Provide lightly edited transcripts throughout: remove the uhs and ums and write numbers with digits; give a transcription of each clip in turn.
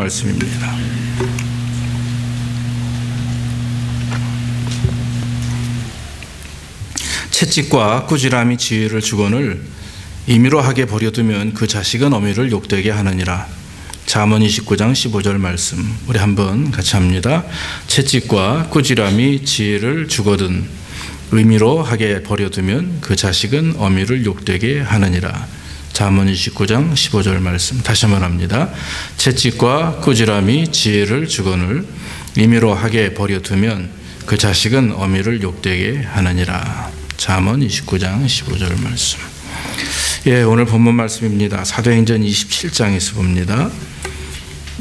말씀입니다. 채찍과 꾸지람이 지혜를 주거늘 임의로 하게 버려두면 그 자식은 어미를 욕되게 하느니라. 잠언 29장 15절 말씀 우리 한번 같이 합니다. 채찍과 꾸지람이 지혜를 주거든 의미로 하게 버려두면 그 자식은 어미를 욕되게 하느니라. 잠언 29장 15절 말씀 다시 한번 합니다. 채찍과 꾸지람이 지혜를 주거늘 임의로 하게 버려두면 그 자식은 어미를 욕되게 하느니라. 잠언 29장 15절 말씀. 예, 오늘 본문 말씀입니다. 사도행전 27장에서 봅니다.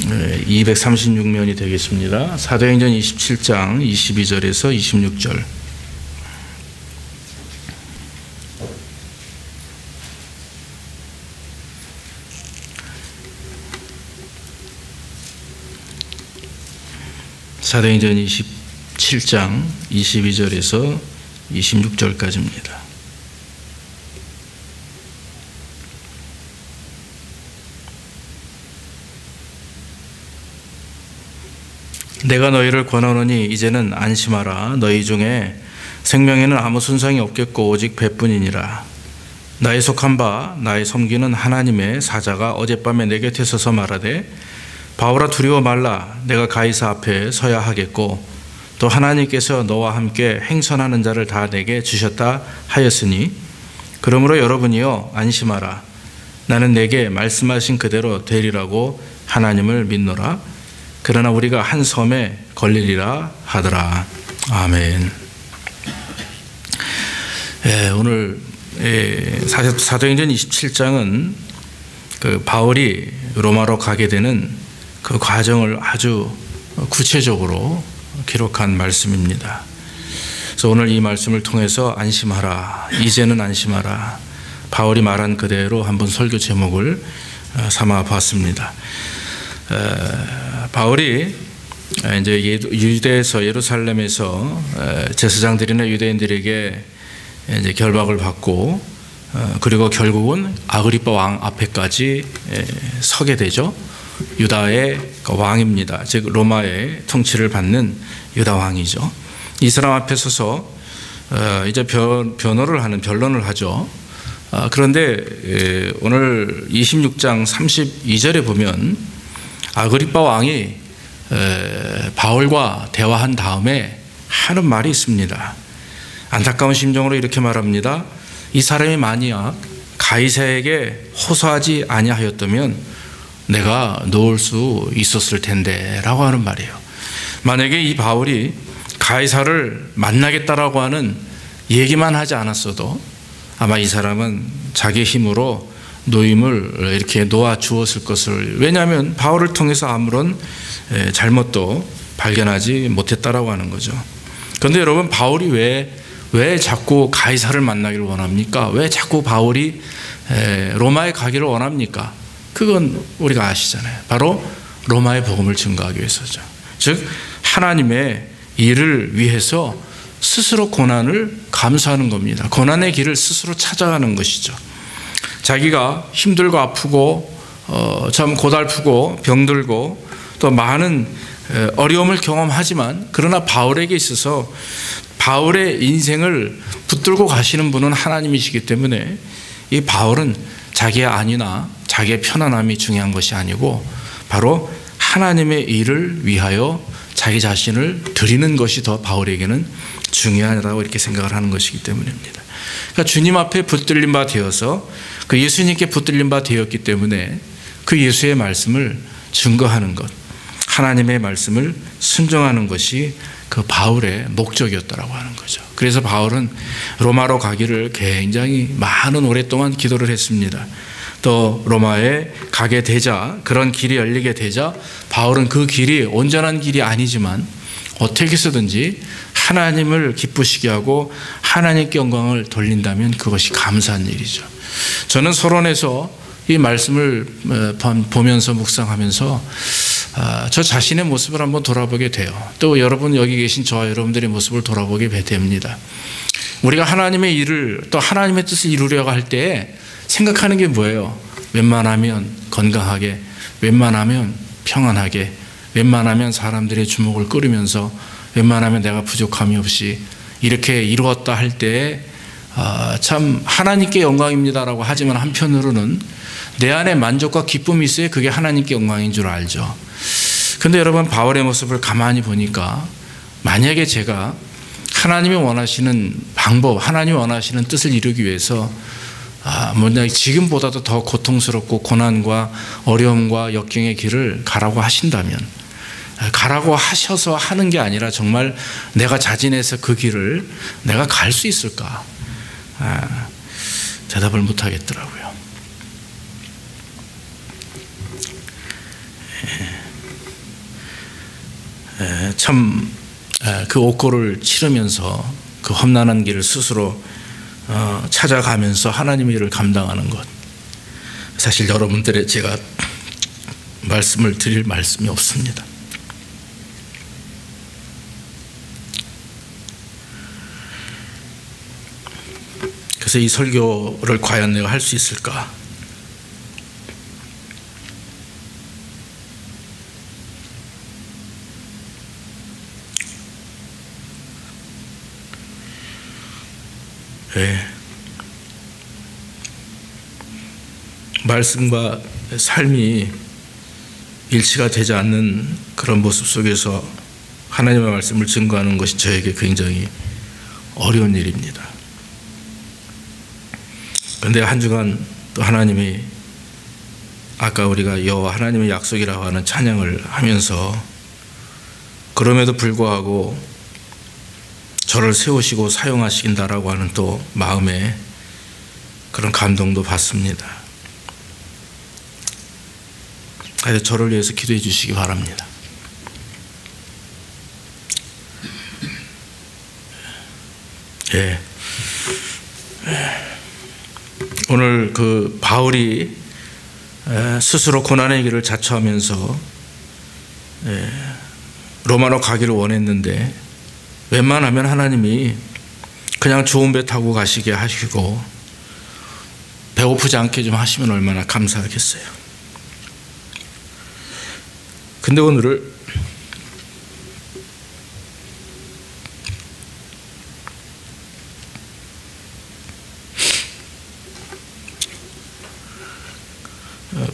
236면이 되겠습니다. 사도행전 27장 22절에서 26절. 사도행전 27장 22절에서 26절까지입니다. 내가 너희를 권하노니 이제는 안심하라. 너희 중에 생명에는 아무 손상이 없겠고 오직 배뿐이니라. 나의 속한 바 나의 섬기는 하나님의 사자가 어젯밤에 내 곁에 서서 말하되 바울아 두려워 말라. 내가 가이사 앞에 서야 하겠고 또 하나님께서 너와 함께 행선하는 자를 다 내게 주셨다 하였으니 그러므로 여러분이여 안심하라. 나는 내게 말씀하신 그대로 되리라고 하나님을 믿노라. 그러나 우리가 한 섬에 걸리리라 하더라. 아멘. 오늘 사도행전 27장은 그 바울이 로마로 가게 되는 그 과정을 아주 구체적으로 기록한 말씀입니다. 그래서 오늘 이 말씀을 통해서 안심하라. 이제는 안심하라. 바울이 말한 그대로 한번 설교 제목을 삼아 봤습니다. 바울이 이제 유대에서 예루살렘에서 제사장들이나 유대인들에게 이제 결박을 받고 그리고 결국은 아그리빠 왕 앞에까지 서게 되죠. 유다의 왕입니다. 즉 로마의 통치를 받는 유다 왕이죠. 이 사람 앞에 서서 이제 변론을 하죠. 그런데 오늘 26장 32절에 보면 아그리빠 왕이 바울과 대화한 다음에 하는 말이 있습니다. 안타까운 심정으로 이렇게 말합니다. 이 사람이 만약 가이사에게 호소하지 아니하였다면 내가 놓을 수 있었을 텐데 라고 하는 말이에요. 만약에 이 바울이 가이사를 만나겠다라고 하는 얘기만 하지 않았어도 아마 이 사람은 자기 힘으로 노임을 이렇게 놓아 주었을 것을, 왜냐하면 바울을 통해서 아무런 잘못도 발견하지 못했다라고 하는 거죠. 그런데 여러분, 바울이 왜 자꾸 가이사를 만나기를 원합니까? 왜 자꾸 바울이 로마에 가기를 원합니까? 그건 우리가 아시잖아요. 바로 로마의 복음을 증거하기 위해서죠. 즉 하나님의 일을 위해서 스스로 고난을 감수하는 겁니다. 고난의 길을 스스로 찾아가는 것이죠. 자기가 힘들고 아프고 참 고달프고 병들고 또 많은 어려움을 경험하지만, 그러나 바울에게 있어서 바울의 인생을 붙들고 가시는 분은 하나님이시기 때문에 이 바울은 자기의 안위나 자기의 편안함이 중요한 것이 아니고 바로 하나님의 일을 위하여 자기 자신을 드리는 것이 더 바울에게는 중요하다고 이렇게 생각을 하는 것이기 때문입니다. 그러니까 주님 앞에 붙들린 바 되어서 그 예수님께 붙들린 바 되었기 때문에 그 예수의 말씀을 증거하는 것, 하나님의 말씀을 순종하는 것이 그 바울의 목적이었다라고 하는 거죠. 그래서 바울은 로마로 가기를 굉장히 많은 오랫동안 기도를 했습니다. 또 로마에 가게 되자, 그런 길이 열리게 되자 바울은 그 길이 온전한 길이 아니지만 어떻게 해서든지 하나님을 기쁘시게 하고 하나님께 영광을 돌린다면 그것이 감사한 일이죠. 저는 서론에서 이 말씀을 보면서 묵상하면서 저 자신의 모습을 한번 돌아보게 돼요. 또 여러분, 여기 계신 저와 여러분들의 모습을 돌아보게 됩니다. 우리가 하나님의 일을, 또 하나님의 뜻을 이루려고 할 때 생각하는 게 뭐예요? 웬만하면 건강하게, 웬만하면 평안하게, 웬만하면 사람들의 주목을 끌으면서 웬만하면 내가 부족함이 없이 이렇게 이루었다 할 때 참 하나님께 영광입니다라고 하지만 한편으로는 내 안에 만족과 기쁨이 있어야 그게 하나님께 영광인 줄 알죠. 근데 여러분, 바울의 모습을 가만히 보니까 만약에 제가 하나님이 원하시는 방법, 하나님이 원하시는 뜻을 이루기 위해서 뭐냐, 지금보다도 더 고통스럽고 고난과 어려움과 역경의 길을 가라고 하신다면, 가라고 하셔서 하는 게 아니라 정말 내가 자진해서 그 길을 내가 갈 수 있을까? 대답을 못 하겠더라고요. 참 그 옥고를 치르면서 그 험난한 길을 스스로 찾아가면서 하나님의 일을 감당하는 것, 사실 여러분들의 제가 말씀을 드릴 말씀이 없습니다. 그래서 이 설교를 과연 내가 할 수 있을까? 네. 말씀과 삶이 일치가 되지 않는 그런 모습 속에서 하나님의 말씀을 증거하는 것이 저에게 굉장히 어려운 일입니다. 그런데 한 주간 또 하나님이 아까 우리가 여호와 하나님의 약속이라고 하는 찬양을 하면서 그럼에도 불구하고 저를 세우시고 사용하신다라고 하는 또 마음에 그런 감동도 받습니다. 그래서 저를 위해서 기도해 주시기 바랍니다. 예. 오늘 그 바울이 스스로 고난의 길을 자처하면서 로마로 가기를 원했는데 웬만하면 하나님이 그냥 좋은 배 타고 가시게 하시고 배고프지 않게 좀 하시면 얼마나 감사하겠어요. 근데 오늘을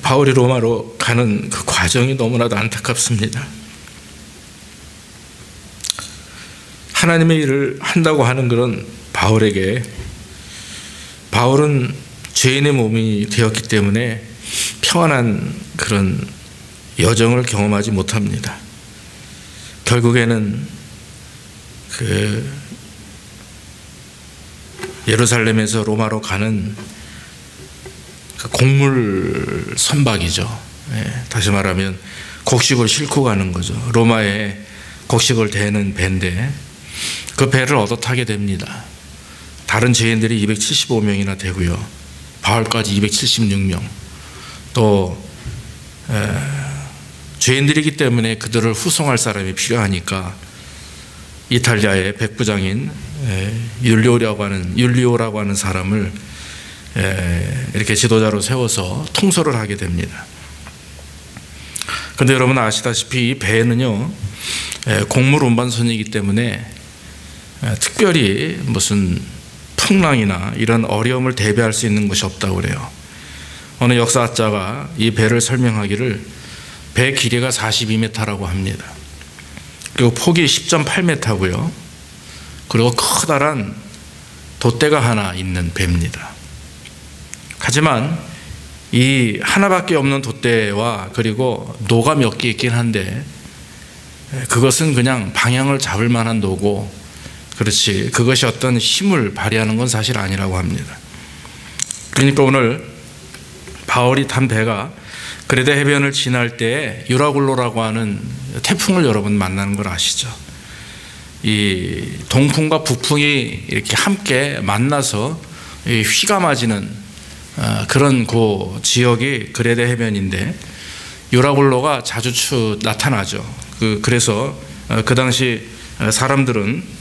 바울이 로마로 가는 그 과정이 너무나도 안타깝습니다. 하나님의 일을 한다고 하는 그런 바울에게, 바울은 죄인의 몸이 되었기 때문에 평안한 그런 여정을 경험하지 못합니다. 결국에는 그 예루살렘에서 로마로 가는 그 곡물 선박이죠. 다시 말하면 곡식을 싣고 가는 거죠. 로마에 곡식을 대는 배인데 그 배를 얻어 타게 됩니다. 다른 죄인들이 275명이나 되고요. 바울까지 276명. 또 죄인들이기 때문에 그들을 후송할 사람이 필요하니까 이탈리아의 백부장인 율리오라고 하는 사람을 이렇게 지도자로 세워서 통솔을 하게 됩니다. 그런데 여러분 아시다시피 이 배는요 곡물 운반선이기 때문에 특별히 무슨 풍랑이나 이런 어려움을 대비할 수 있는 것이 없다고 그래요. 어느 역사학자가 이 배를 설명하기를 배 길이가 42m라고 합니다. 그리고 폭이 10.8m고요. 그리고 커다란 돛대가 하나 있는 배입니다. 하지만 이 하나밖에 없는 돛대와 그리고 노가 몇 개 있긴 한데 그것은 그냥 방향을 잡을 만한 노고, 그렇지 그것이 어떤 힘을 발휘하는 건 사실 아니라고 합니다. 그러니까 오늘 바울이 탄 배가 그레데 해변을 지날 때 유라굴로라고 하는 태풍을 여러분 만나는 걸 아시죠? 이 동풍과 북풍이 이렇게 함께 만나서 휘가 맞이는 그런 그 지역이 그레데 해변인데 유라굴로가 자주 나타나죠. 그래서 그 당시 사람들은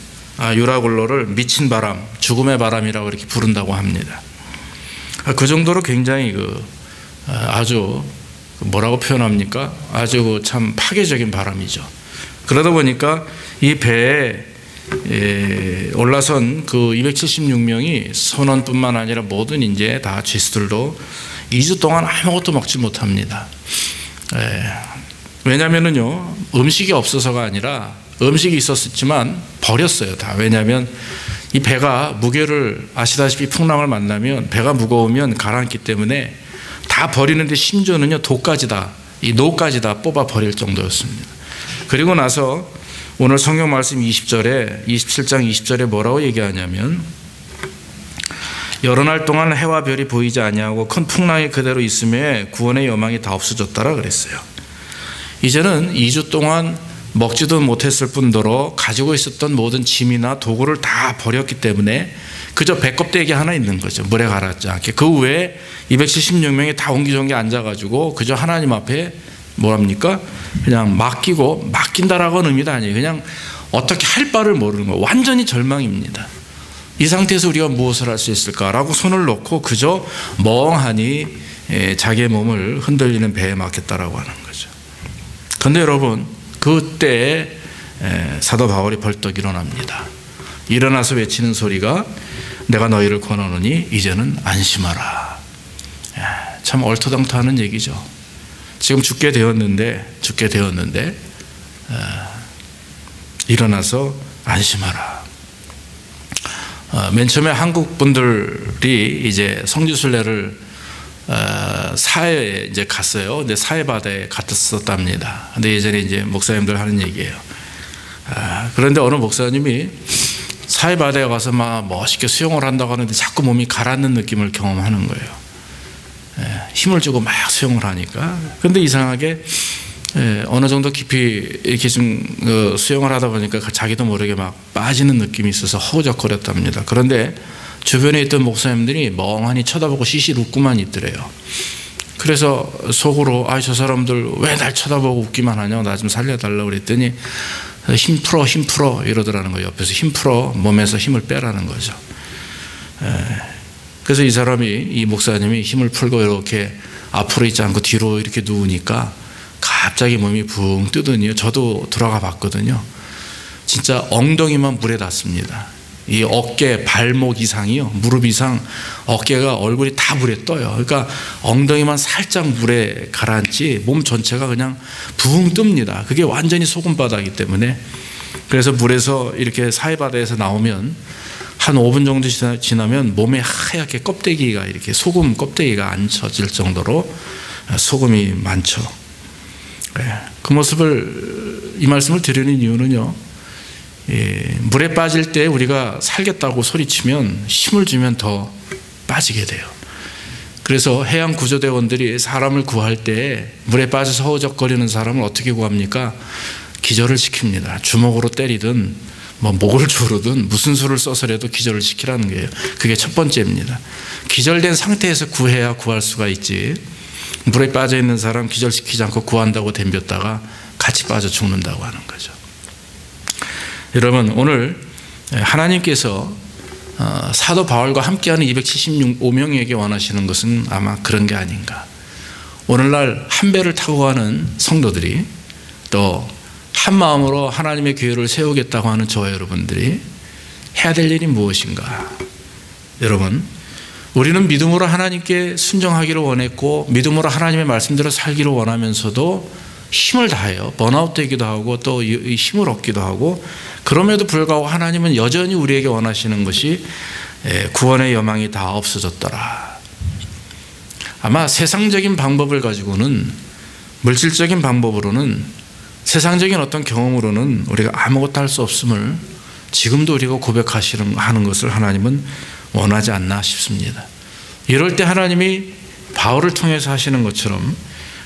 유라굴로를 미친 바람, 죽음의 바람이라고 이렇게 부른다고 합니다. 그 정도로 굉장히 아주 뭐라고 표현합니까? 아주 참 파괴적인 바람이죠. 그러다 보니까 이 배에 올라선 그 276명이 선원뿐만 아니라 모든 이제 다 죄수들도 2주 동안 아무것도 먹지 못합니다. 왜냐면은요, 음식이 없어서가 아니라 음식이 있었지만 버렸어요, 다. 왜냐하면 이 배가 무게를 아시다시피 풍랑을 만나면 배가 무거우면 가라앉기 때문에 다 버리는데 심지어는요, 도까지 다, 이 노까지 다 뽑아 버릴 정도였습니다. 그리고 나서 오늘 성경 말씀 20절에 27장 20절에 뭐라고 얘기하냐면 여러 날 동안 해와 별이 보이지 아니하고 큰 풍랑이 그대로 있음에 구원의 여망이 다 없어졌다라 그랬어요. 이제는 2주 동안 먹지도 못했을 뿐더러 가지고 있었던 모든 짐이나 도구를 다 버렸기 때문에 그저 배껍데기 하나 있는 거죠. 물에 가라앉지 않게. 그 외에 276명이 다 옹기종기 앉아가지고 그저 하나님 앞에 뭐랍니까? 그냥 맡긴다라고 하는 의미도 아니에요. 그냥 어떻게 할 바를 모르는 거예요. 완전히 절망입니다. 이 상태에서 우리가 무엇을 할 수 있을까라고 손을 놓고 그저 멍하니 자기의 몸을 흔들리는 배에 맡겼다라고 하는 거죠. 그런데 여러분, 그때 사도 바울이 벌떡 일어납니다. 일어나서 외치는 소리가 내가 너희를 권하노니 이제는 안심하라. 참 얼토당토하는 얘기죠. 지금 죽게 되었는데 일어나서 안심하라. 맨 처음에 한국 분들이 이제 성지순례를 사해에 이제 갔어요. 근데 사해 바다에 갔었답니다. 근데 예전에 이제 목사님들 하는 얘기예요. 그런데 어느 목사님이 사해 바다에 가서 막 멋있게 수영을 한다고 하는데 자꾸 몸이 가라앉는 느낌을 경험하는 거예요. 힘을 주고 막 수영을 하니까. 근데 이상하게 어느 정도 깊이 이렇게 좀 수영을 하다 보니까 자기도 모르게 막 빠지는 느낌이 있어서 허우적거렸답니다. 그런데 주변에 있던 목사님들이 멍하니 쳐다보고 시실 웃고만 있더래요. 그래서 속으로 저 사람들 왜 날 쳐다보고 웃기만 하냐, 나 좀 살려달라고 그랬더니 힘 풀어 이러더라는 거예요. 옆에서 힘 풀어, 몸에서 힘을 빼라는 거죠. 그래서 이 목사님이 힘을 풀고 이렇게 앞으로 있지 않고 뒤로 이렇게 누우니까 갑자기 몸이 붕 뜨더니요, 저도 들어가 봤거든요. 진짜 엉덩이만 물에 닿습니다. 이 어깨, 발목 이상이요, 무릎 이상 어깨가, 얼굴이 다 물에 떠요. 그러니까 엉덩이만 살짝 물에 가라앉지 몸 전체가 그냥 붕 뜹니다. 그게 완전히 소금바다이기 때문에. 그래서 물에서 이렇게 사해바다에서 나오면 한 5분 정도 지나면 몸에 하얗게 껍데기가, 이렇게 소금 껍데기가 앉혀질 정도로 소금이 많죠. 그 모습을, 이 말씀을 드리는 이유는요, 물에 빠질 때 우리가 살겠다고 소리치면 힘을 주면 더 빠지게 돼요. 그래서 해양 구조대원들이 사람을 구할 때 물에 빠져서 허우적거리는 사람을 어떻게 구합니까? 기절을 시킵니다. 주먹으로 때리든 뭐 목을 조르든 무슨 수를 써서라도 기절을 시키라는 거예요. 그게 첫 번째입니다. 기절된 상태에서 구해야 구할 수가 있지, 물에 빠져 있는 사람 기절시키지 않고 구한다고 덤볐다가 같이 빠져 죽는다고 하는 거죠. 여러분, 오늘 하나님께서 사도 바울과 함께하는 275명에게 원하시는 것은 아마 그런 게 아닌가. 오늘날 한 배를 타고 가는 성도들이, 또 한 마음으로 하나님의 교회를 세우겠다고 하는 저와 여러분들이 해야 될 일이 무엇인가. 여러분, 우리는 믿음으로 하나님께 순종하기를 원했고 믿음으로 하나님의 말씀대로 살기를 원하면서도 힘을 다해요. 번아웃 되기도 하고 또 힘을 얻기도 하고, 그럼에도 불구하고 하나님은 여전히 우리에게 원하시는 것이 구원의 여망이 다 없어졌더라. 아마 세상적인 방법을 가지고는, 물질적인 방법으로는, 세상적인 어떤 경험으로는 우리가 아무것도 할 수 없음을 지금도 우리가 고백하는 것을 하나님은 원하지 않나 싶습니다. 이럴 때 하나님이 바울을 통해서 하시는 것처럼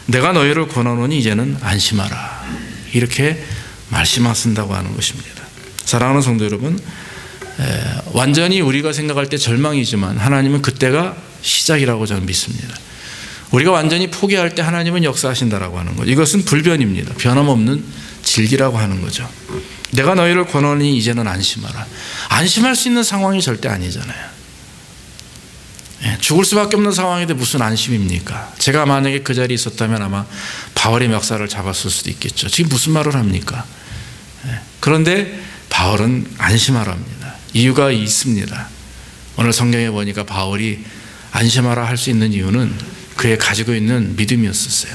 내가 너희를 권하노니 이제는 안심하라, 이렇게 말씀하신다고 하는 것입니다. 사랑하는 성도 여러분, 완전히 우리가 생각할 때 절망이지만 하나님은 그때가 시작이라고 저는 믿습니다. 우리가 완전히 포기할 때 하나님은 역사하신다라고 하는 거죠. 이것은 불변입니다. 변함없는 진리라고 하는 거죠. 내가 너희를 권하니 이제는 안심하라. 안심할 수 있는 상황이 절대 아니잖아요. 죽을 수밖에 없는 상황인데 무슨 안심입니까? 제가 만약에 그 자리에 있었다면 아마 바울의 멱살을 잡았을 수도 있겠죠. 지금 무슨 말을 합니까? 그런데 바울은 안심하라 합니다. 이유가 있습니다. 오늘 성경에 보니까 바울이 안심하라 할 수 있는 이유는 그의 가지고 있는 믿음이었었어요.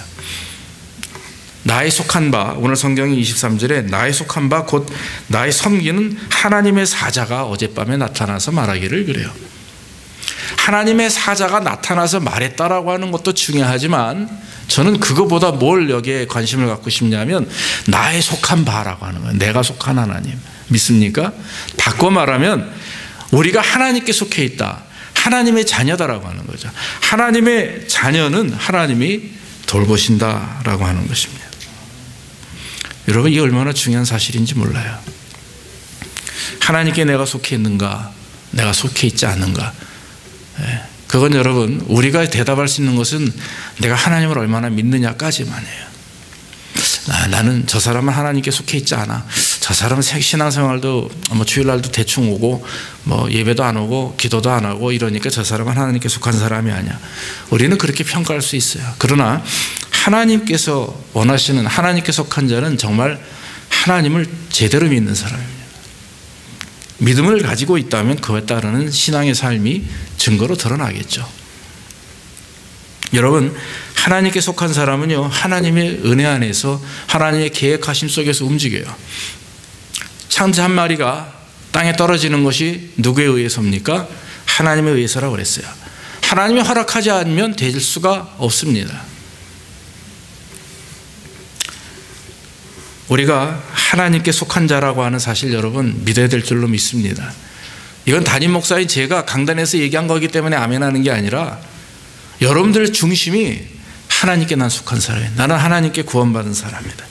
나의 속한 바, 오늘 성경이 23절에 나의 속한 바 곧 나의 섬기는 하나님의 사자가 어젯밤에 나타나서 말하기를 그래요. 하나님의 사자가 나타나서 말했다라고 하는 것도 중요하지만 저는 그거보다 뭘 여기에 관심을 갖고 싶냐면 나의 속한 바라고 하는 거예요. 내가 속한 하나님. 믿습니까? 바꿔 말하면 우리가 하나님께 속해 있다. 하나님의 자녀다라고 하는 거죠. 하나님의 자녀는 하나님이 돌보신다라고 하는 것입니다. 여러분, 이게 얼마나 중요한 사실인지 몰라요. 하나님께 내가 속해 있는가, 내가 속해 있지 않는가. 그건 여러분, 우리가 대답할 수 있는 것은 내가 하나님을 얼마나 믿느냐까지만이에요. 나는 저 사람은 하나님께 속해 있지 않아. 저 사람은 신앙생활도 주일날도 대충 오고 예배도 안 오고 기도도 안 하고 이러니까 저 사람은 하나님께 속한 사람이 아니야. 우리는 그렇게 평가할 수 있어요. 그러나 하나님께서 원하시는 하나님께 속한 자는 정말 하나님을 제대로 믿는 사람입니다. 믿음을 가지고 있다면 그에 따르는 신앙의 삶이 증거로 드러나겠죠. 여러분, 하나님께 속한 사람은요, 하나님의 은혜 안에서 하나님의 계획하심 속에서 움직여요. 창자 한 마리가 땅에 떨어지는 것이 누구에 의해서입니까? 하나님에 의해서라고 그랬어요. 하나님이 허락하지 않으면 될 수가 없습니다. 우리가 하나님께 속한 자라고 하는 사실 여러분 믿어야 될 줄로 믿습니다. 이건 담임 목사인 제가 강단에서 얘기한 거기 때문에 아멘하는 게 아니라 여러분들의 중심이 하나님께 난 속한 사람이에요. 나는 하나님께 구원받은 사람이다.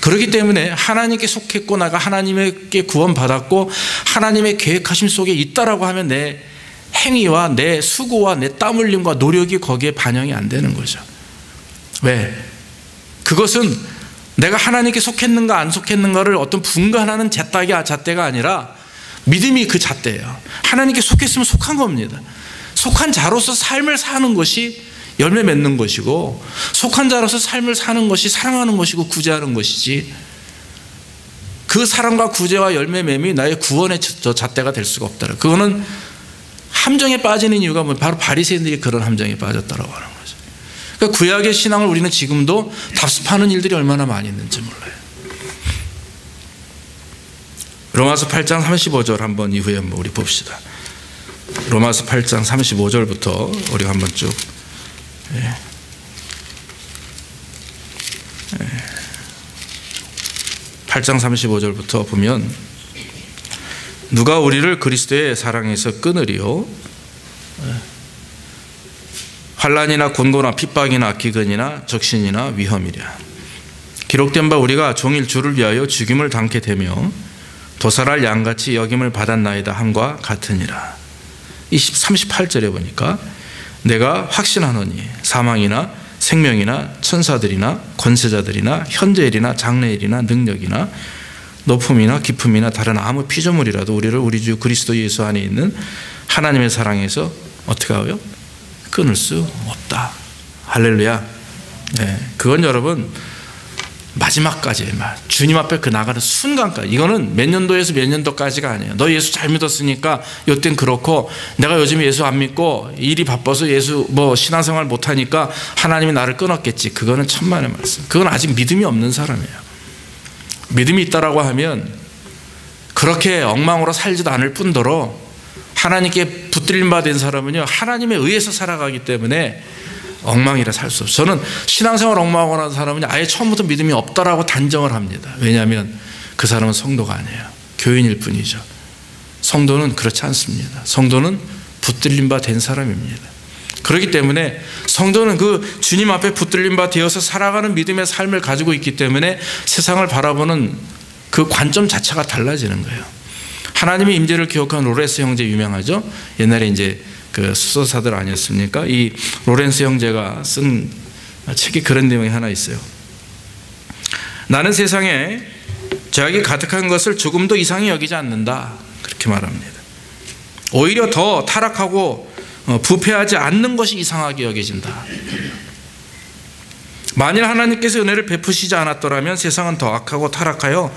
그렇기 때문에 하나님께 속했고 내가 하나님께 구원받았고 하나님의 계획하심 속에 있다라고 하면 내 행위와 내 수고와 내 땀 흘림과 노력이 거기에 반영이 안 되는 거죠. 왜? 그것은 내가 하나님께 속했는가 안 속했는가를 어떤 분간하는 잣대가 아니라 믿음이 그 잣대예요. 하나님께 속했으면 속한 겁니다. 속한 자로서 삶을 사는 것이 열매 맺는 것이고 속한 자로서 삶을 사는 것이 사랑하는 것이고 구제하는 것이지 그 사랑과 구제와 열매 맺음이 나의 구원의 잣대가 될 수가 없다. 그거는 함정에 빠지는 이유가 바로 바리새인들이 그런 함정에 빠졌다라고 하는 거죠. 그러니까 구약의 신앙을 우리는 지금도 답습하는 일들이 얼마나 많이 있는지 몰라요. 로마서 8장 35절 한번 이후에 한번 우리 봅시다. 로마서 8장 35절부터 우리가 한번 쭉 8장 35절부터 보면 누가 우리를 그리스도의 사랑에서 끊으리요? 환난이나 곤고나 핍박이나 기근이나 적신이나 위험이랴. 기록된 바 우리가 종일 주를 위하여 죽임을 당케 되며 도살할 양같이 여김을 받았나이다 함과 같으니라. 38절에 보니까 내가 확신하노니 사망이나 생명이나 천사들이나 권세자들이나 현재일이나 장래일이나 능력이나 높음이나 깊음이나 다른 아무 피조물이라도 우리를 우리 주 그리스도 예수 안에 있는 하나님의 사랑에서 어떻게 하고요? 끊을 수 없다. 할렐루야. 네, 그건 여러분 마지막까지 주님 앞에 그 나가는 순간까지. 이거는 몇 년도에서 몇 년도까지가 아니에요. 너 예수 잘 믿었으니까 요땐 그렇고 내가 요즘 예수 안 믿고 일이 바빠서 예수 신앙생활 못하니까 하나님이 나를 끊었겠지. 그거는 천만의 말씀. 그건 아직 믿음이 없는 사람이에요. 믿음이 있다라고 하면 그렇게 엉망으로 살지도 않을 뿐더러 하나님께 붙들림 받은 사람은요 하나님에 의해서 살아가기 때문에 엉망이라 살 수 없어요. 저는 신앙생활 엉망하고 하는 사람은 아예 처음부터 믿음이 없다라고 단정을 합니다. 왜냐하면 그 사람은 성도가 아니에요. 교인일 뿐이죠. 성도는 그렇지 않습니다. 성도는 붙들림 바 된 사람입니다. 그렇기 때문에 성도는 그 주님 앞에 붙들림 바 되어서 살아가는 믿음의 삶을 가지고 있기 때문에 세상을 바라보는 그 관점 자체가 달라지는 거예요. 하나님의 임재를 기억한 로렌스 형제 유명하죠. 옛날에 이제 그 수도사들 아니었습니까? 이 로렌스 형제가 쓴 책에 그런 내용이 하나 있어요. 나는 세상에 죄악이 가득한 것을 조금도 이상히 여기지 않는다. 그렇게 말합니다. 오히려 더 타락하고 부패하지 않는 것이 이상하게 여겨진다. 만일 하나님께서 은혜를 베푸시지 않았더라면 세상은 더 악하고 타락하여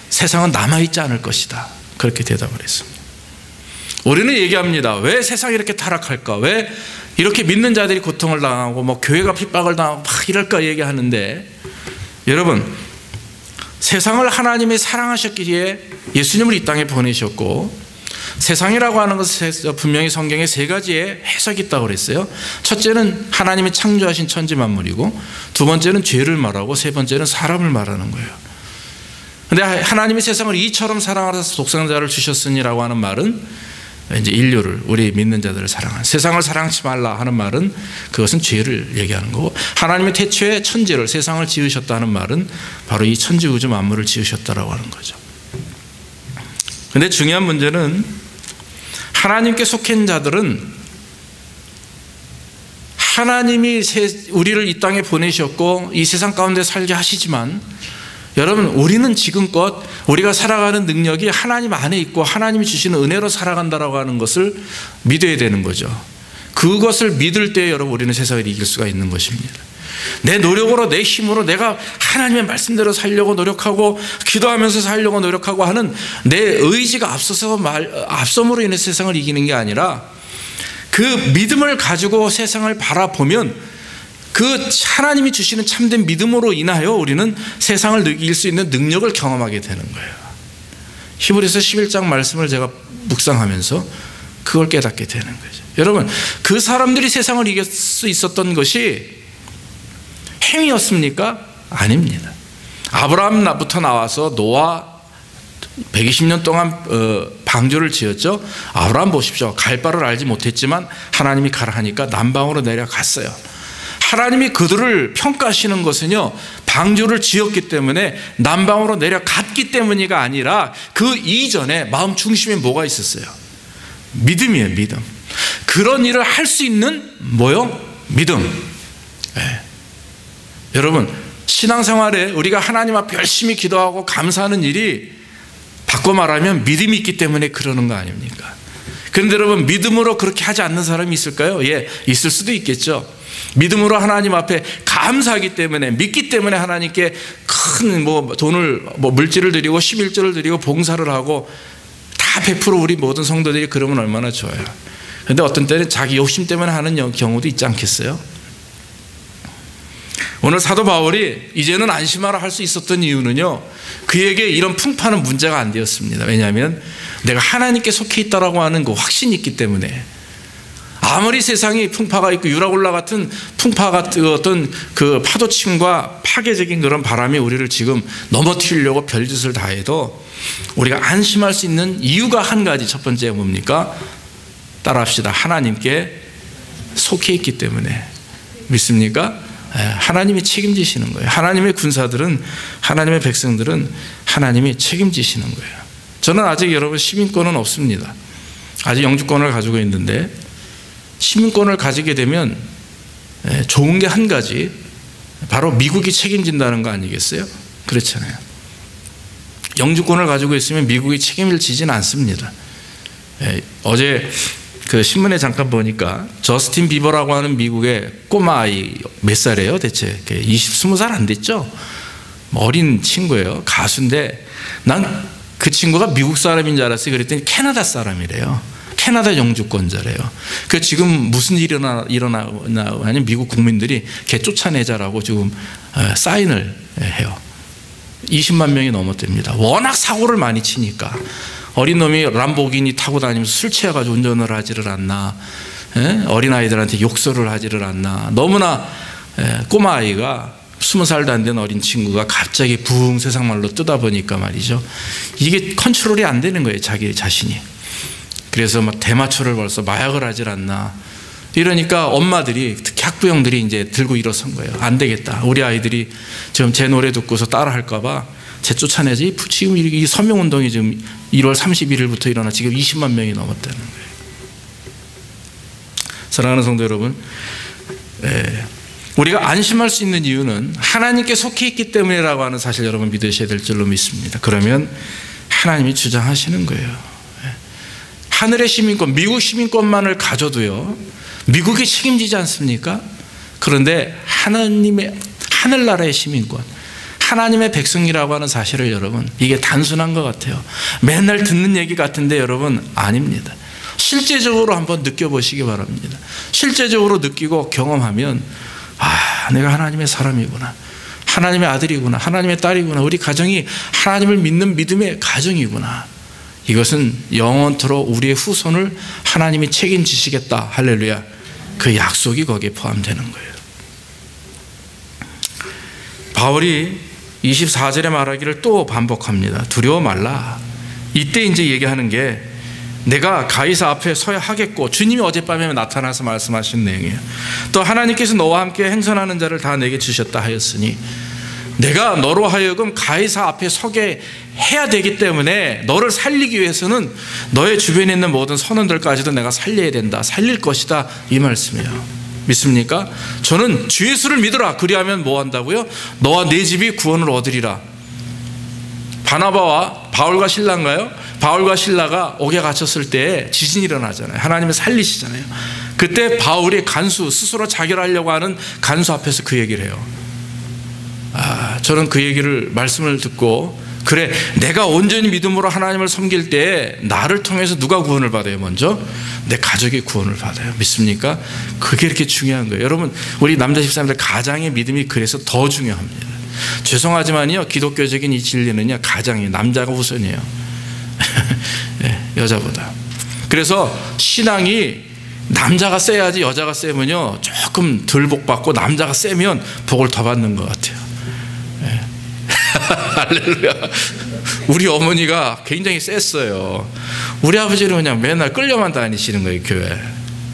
세상은 남아있지 않을 것이다. 그렇게 대답을 했습니다. 우리는 얘기합니다. 왜 세상이 이렇게 타락할까? 왜 이렇게 믿는 자들이 고통을 당하고 교회가 핍박을 당하고 막 이럴까 얘기하는데, 여러분, 세상을 하나님이 사랑하셨기에 예수님을 이 땅에 보내셨고, 세상이라고 하는 것은 분명히 성경에 세 가지의 해석이 있다고 그랬어요. 첫째는 하나님이 창조하신 천지 만물이고, 두 번째는 죄를 말하고, 세 번째는 사람을 말하는 거예요. 근데 하나님이 세상을 이처럼 사랑하셔서 독생자를 주셨으니라고 하는 말은 이제 인류를, 우리 믿는 자들을 사랑하는, 세상을 사랑하지 말라 하는 말은 그것은 죄를 얘기하는 거고, 하나님이 태초에 천지를, 세상을 지으셨다는 말은 바로 이 천지 우주 만물을 지으셨다라고 하는 거죠. 근데 중요한 문제는 하나님께 속한 자들은 하나님이 우리를 이 땅에 보내셨고 이 세상 가운데 살게 하시지만, 여러분, 우리는 지금껏 우리가 살아가는 능력이 하나님 안에 있고 하나님이 주시는 은혜로 살아간다라고 하는 것을 믿어야 되는 거죠. 그것을 믿을 때 여러분, 우리는 세상을 이길 수가 있는 것입니다. 내 노력으로, 내 힘으로 내가 하나님의 말씀대로 살려고 노력하고 기도하면서 살려고 노력하고 하는 내 의지가 앞섬으로 인해 세상을 이기는 게 아니라, 그 믿음을 가지고 세상을 바라보면 그 하나님이 주시는 참된 믿음으로 인하여 우리는 세상을 이길 수 있는 능력을 경험하게 되는 거예요. 히브리서 11장 말씀을 제가 묵상하면서 그걸 깨닫게 되는 거죠. 여러분, 그 사람들이 세상을 이길 수 있었던 것이 행위였습니까? 아닙니다. 아브라함부터 나와서 노아 120년 동안 방주를 지었죠. 아브라함 보십시오. 갈 바를 알지 못했지만 하나님이 가라 하니까 남방으로 내려갔어요. 하나님이 그들을 평가하시는 것은요, 방주를 지었기 때문에 남방으로 내려갔기 때문이가 아니라 그 이전에 마음 중심에 뭐가 있었어요? 믿음이에요. 믿음. 그런 일을 할 수 있는 뭐요? 믿음. 네. 여러분, 신앙생활에 우리가 하나님 앞에 열심히 기도하고 감사하는 일이 바꿔 말하면 믿음이 있기 때문에 그러는 거 아닙니까? 그런데 여러분, 믿음으로 그렇게 하지 않는 사람이 있을까요? 예, 있을 수도 있겠죠. 믿음으로 하나님 앞에 감사하기 때문에, 믿기 때문에 하나님께 큰 돈을, 물질을 드리고 11조를 드리고 봉사를 하고 다 100% 우리 모든 성도들이 그러면 얼마나 좋아요. 그런데 어떤 때는 자기 욕심 때문에 하는 경우도 있지 않겠어요? 오늘 사도 바울이 이제는 안심하라 할 수 있었던 이유는요, 그에게 이런 풍파는 문제가 안 되었습니다. 왜냐하면 내가 하나님께 속해 있다라고 하는 그 확신이 있기 때문에, 아무리 세상이 풍파가 있고 유라굴라 같은 풍파 같은 어떤 그 파도침과 파괴적인 그런 바람이 우리를 지금 넘어뜨리려고 별짓을 다 해도 우리가 안심할 수 있는 이유가 한 가지, 첫 번째 뭡니까? 따라합시다. 하나님께 속해 있기 때문에. 믿습니까? 하나님이 책임지시는 거예요. 하나님의 군사들은, 하나님의 백성들은 하나님이 책임지시는 거예요. 저는 아직 여러분 시민권은 없습니다. 아직 영주권을 가지고 있는데, 시민권을 가지게 되면 좋은 게 한 가지, 바로 미국이 책임진다는 거 아니겠어요? 그렇잖아요. 영주권을 가지고 있으면 미국이 책임을 지지는 않습니다. 어제 그 신문에 잠깐 보니까 저스틴 비버라고 하는 미국의 꼬마 아이, 몇 살이에요 대체? 20살 안 됐죠? 어린 친구예요. 가수인데 난 그 친구가 미국 사람인 줄 알았어요. 그랬더니 캐나다 사람이래요. 캐나다 영주권자래요. 그 지금 무슨 일이 일어나냐면 미국 국민들이 걔 쫓아내자라고 지금 사인을 해요. 20만 명이 넘었답니다. 워낙 사고를 많이 치니까. 어린 놈이 람보기니 타고 다니면서 술 취해가지고 운전을 하지를 않나, 어린아이들한테 욕설을 하지를 않나. 너무나 꼬마아이가 20살도 안 된 어린 친구가 갑자기 붕 세상 말로 뜨다 보니까 말이죠, 이게 컨트롤이 안 되는 거예요, 자기 자신이. 그래서 막 대마초를 벌써 마약을 하질 않나. 이러니까 엄마들이, 특히 학부형들이 이제 들고 일어선 거예요. 안 되겠다. 우리 아이들이 지금 제 노래 듣고서 따라 할까봐 제 쫓아내지. 지금 이 서명운동이 지금 1월 31일부터 일어나 지금 20만 명이 넘었다는 거예요. 사랑하는 성도 여러분, 우리가 안심할 수 있는 이유는 하나님께 속해 있기 때문이라고 하는 사실 여러분 믿으셔야 될 줄로 믿습니다. 그러면 하나님이 주장하시는 거예요. 하늘의 시민권, 미국 시민권만을 가져도요, 미국이 책임지지 않습니까? 그런데 하나님의 하늘나라의 시민권, 하나님의 백성이라고 하는 사실을 여러분, 이게 단순한 것 같아요. 맨날 듣는 얘기 같은데 여러분, 아닙니다. 실제적으로 한번 느껴보시기 바랍니다. 실제적으로 느끼고 경험하면, 아, 내가 하나님의 사람이구나, 하나님의 아들이구나, 하나님의 딸이구나, 우리 가정이 하나님을 믿는 믿음의 가정이구나. 이것은 영원토록 우리의 후손을 하나님이 책임지시겠다, 할렐루야, 그 약속이 거기에 포함되는 거예요. 바울이 24절에 말하기를 또 반복합니다. 두려워 말라. 이때 이제 얘기하는 게, 내가 가이사 앞에 서야 하겠고, 주님이 어젯밤에 나타나서 말씀하신 내용이에요. 또 하나님께서 너와 함께 행선하는 자를 다 내게 주셨다 하였으니, 내가 너로 하여금 가이사 앞에 서게 해야 되기 때문에 너를 살리기 위해서는 너의 주변에 있는 모든 선원들까지도 내가 살려야 된다, 살릴 것이다, 이 말씀이에요. 믿습니까? 저는 주 예수를 믿으라, 그리하면 뭐 한다고요? 너와 네 집이 구원을 얻으리라. 바나바와 바울과 신라인가요? 바울과 신라가 옥에 갇혔을 때 지진이 일어나잖아요. 하나님을 살리시잖아요. 그때 바울이 간수, 스스로 자결하려고 하는 간수 앞에서 그 얘기를 해요. 아, 저는 그 얘기를, 말씀을 듣고, 그래, 내가 온전히 믿음으로 하나님을 섬길 때 나를 통해서 누가 구원을 받아요? 먼저 내 가족이 구원을 받아요. 믿습니까? 그게 이렇게 중요한 거예요. 여러분, 우리 남자 집사님들 가장의 믿음이 그래서 더 중요합니다. 죄송하지만요, 기독교적인 이 진리는요, 가장이, 남자가 우선이에요. 네, 여자보다. 그래서 신앙이 남자가 세야지 여자가 세면요 조금 덜 복받고, 남자가 세면 복을 더 받는 것 같아요. 네. 할렐루야. 우리 어머니가 굉장히 셌어요. 우리 아버지는 그냥 맨날 끌려만 다니시는 거예요, 교회.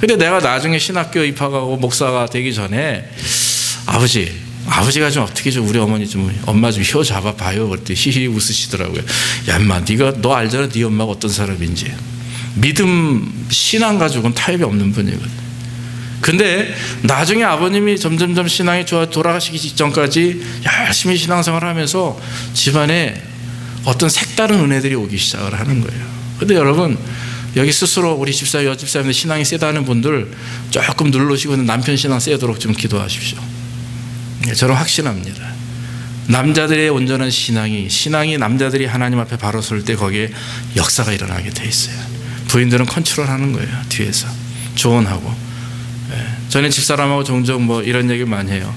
근데 내가 나중에 신학교 입학하고 목사가 되기 전에, 아버지가 좀 어떻게 좀 우리 어머니 좀, 엄마 좀 혀 잡아봐요. 그랬더니 히히 웃으시더라고요. 야, 인마, 너 알잖아, 네 엄마가 어떤 사람인지. 믿음, 신앙 가지고는 타협이 없는 분이거든. 근데 나중에 아버님이 점점점 신앙이 돌아가시기 직전까지 열심히 신앙생활을 하면서 집안에 어떤 색다른 은혜들이 오기 시작을 하는 거예요. 근데 여러분, 여기 스스로 우리 집사, 여집사님들 신앙이 세다는 분들 조금 누르시고 남편 신앙 세도록 좀 기도하십시오. 저는 확신합니다. 남자들의 온전한 신앙이 남자들이 하나님 앞에 바로 설 때 거기에 역사가 일어나게 돼 있어요. 부인들은 컨트롤하는 거예요, 뒤에서 조언하고. 저는 집사람하고 종종 뭐 이런 얘기 많이 해요.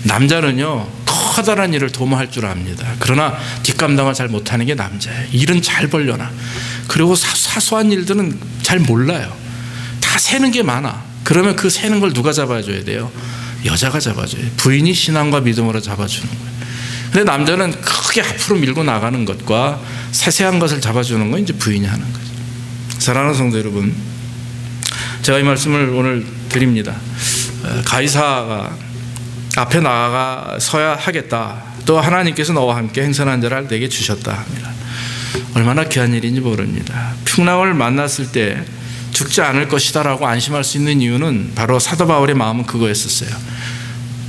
남자는요, 커다란 일을 도모할 줄 압니다. 그러나 뒷감당을 잘 못하는 게 남자예요. 일은 잘 벌려나. 그리고 사소한 일들은 잘 몰라요. 다 세는 게 많아. 그러면 그 세는 걸 누가 잡아줘야 돼요? 여자가 잡아줘요. 부인이 신앙과 믿음으로 잡아주는 거예요. 근데 남자는 크게 앞으로 밀고 나가는 것과 세세한 것을 잡아주는 건 이제 부인이 하는 거죠. 사랑하는 성도 여러분, 제가 이 말씀을 오늘 드립니다. 가이사가 앞에 나아가 서야 하겠다. 또 하나님께서 너와 함께 행선한 자를 내게 주셨다 합니다. 얼마나 귀한 일인지 모릅니다. 풍랑을 만났을 때 죽지 않을 것이다 라고 안심할 수 있는 이유는 바로 사도 바울의 마음은 그거였었어요.